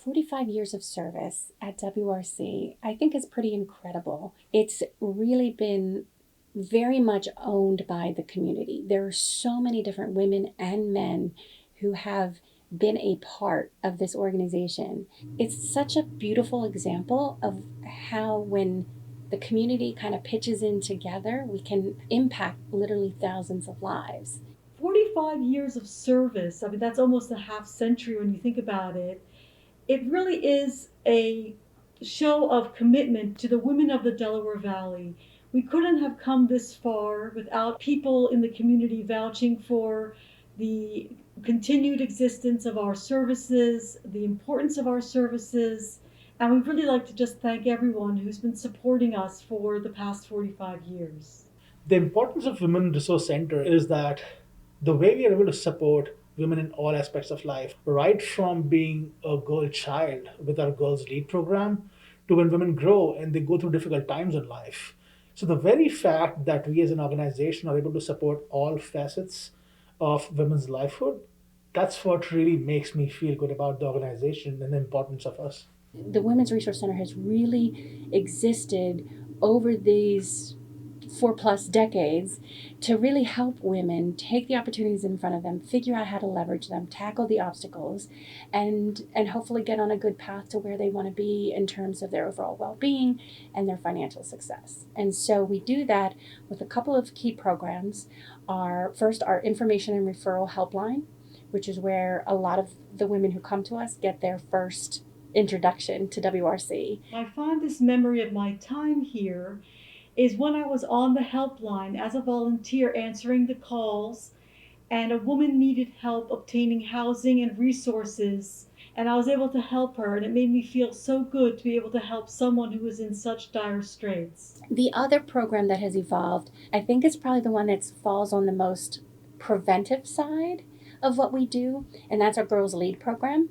45 years of service at WRC, I think is pretty incredible. It's really been very much owned by the community. There are so many different women and men who have been a part of this organization. It's such a beautiful example of how, when the community kind of pitches in together, we can impact literally thousands of lives. 45 years of service, I mean, that's almost a half century when you think about it. It really is a show of commitment to the women of the Delaware Valley. We couldn't have come this far without people in the community vouching for the continued existence of our services, the importance of our services, and we'd really like to just thank everyone who's been supporting us for the past 45 years. The importance of Women Resource Center is that the way we are able to support women in all aspects of life, right from being a girl child with our Girls Lead program to when women grow and they go through difficult times in life. So, the very fact that we as an organization are able to support all facets of women's lifehood, that's what really makes me feel good about the organization and the importance of us. The Women's Resource Center has really existed over these 4+ decades to really help women take the opportunities in front of them, figure out how to leverage them, tackle the obstacles, and hopefully get on a good path to where they want to be in terms of their overall well-being and their financial success. And so we do that with a couple of key programs. Our information and referral helpline, which is where a lot of the women who come to us get their first introduction to WRC. My fondest memory of my time here is when I was on the helpline as a volunteer answering the calls, and a woman needed help obtaining housing and resources, and I was able to help her, and it made me feel so good to be able to help someone who was in such dire straits. The other program that has evolved, I think, is probably the one that falls on the most preventive side of what we do, and that's our Girls Lead program.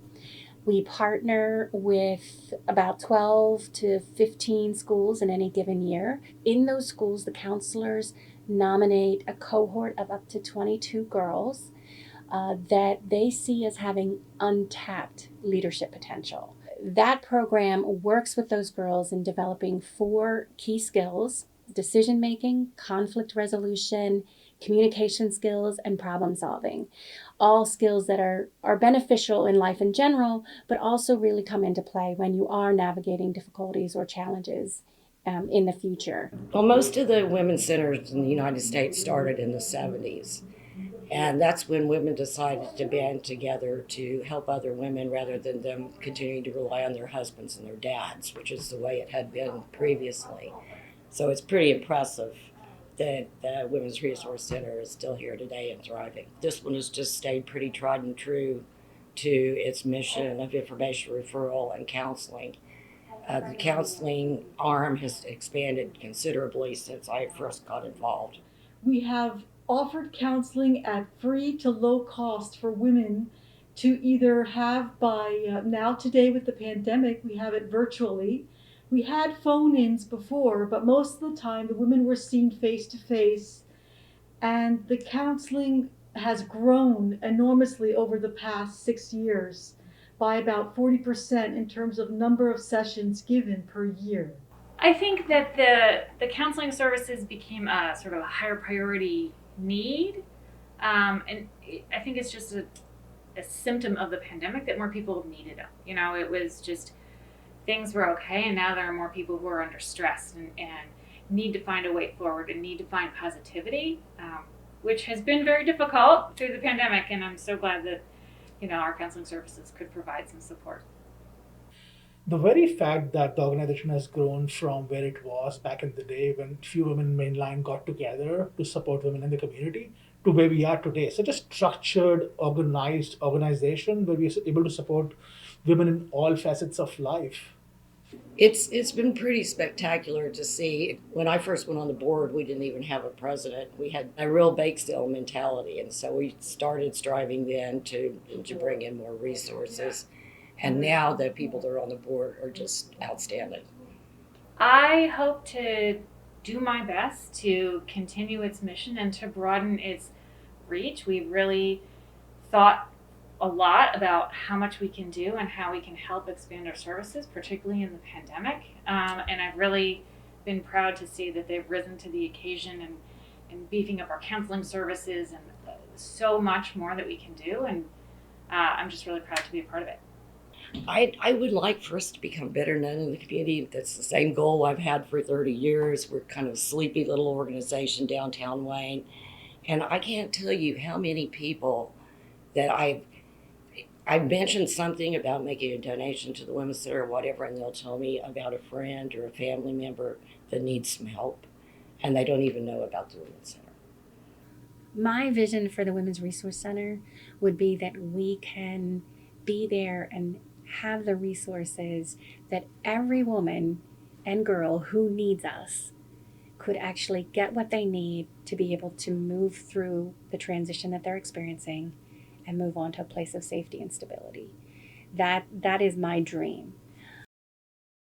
We partner with about 12 to 15 schools in any given year. In those schools, the counselors nominate a cohort of up to 22 girls that they see as having untapped leadership potential. That program works with those girls in developing 4 key skills: decision making, conflict resolution, communication skills, and problem solving. All skills that are beneficial in life in general, but also really come into play when you are navigating difficulties or challenges in the future. Well, most of the women's centers in the United States started in the 70s. And that's when women decided to band together to help other women rather than them continuing to rely on their husbands and their dads, which is the way it had been previously. So it's pretty impressive that the Women's Resource Center is still here today and thriving. This one has just stayed pretty tried and true to its mission of information referral and counseling. The counseling arm has expanded considerably since I first got involved. We have offered counseling at free to low cost for women to either have by now today with the pandemic, we have it virtually. We had phone-ins before, but most of the time the women were seen face to face, and the counseling has grown enormously over the past 6 years by about 40% in terms of number of sessions given per year. I think that the counseling services became a sort of a higher priority need, and I think it's just a symptom of the pandemic that more people needed them. You know, it was just things were okay, and now there are more people who are under stress and need to find a way forward and need to find positivity, which has been very difficult through the pandemic. And I'm so glad that our counseling services could provide some support. The very fact that the organization has grown from where it was back in the day when few women mainline got together to support women in the community to where we are today. Such a structured, organized organization where we are able to support women in all facets of life. It's been pretty spectacular to see. When I first went on the board, we didn't even have a president. We had a real bake sale mentality, and so we started striving then to bring in more resources. And now the people that are on the board are just outstanding. I hope to do my best to continue its mission and to broaden its reach. We've really thought a lot about how much we can do and how we can help expand our services, particularly in the pandemic. And I've really been proud to see that they've risen to the occasion and beefing up our counseling services and so much more that we can do. And I'm just really proud to be a part of it. I would like for us to become better known in the community. That's the same goal I've had for 30 years. We're kind of a sleepy little organization downtown Wayne. And I can't tell you how many people that I've mentioned something about making a donation to the Women's Center or whatever, and they'll tell me about a friend or a family member that needs some help, and they don't even know about the Women's Center. My vision for the Women's Resource Center would be that we can be there and have the resources that every woman and girl who needs us could actually get what they need to be able to move through the transition that they're experiencing and move on to a place of safety and stability. That is my dream.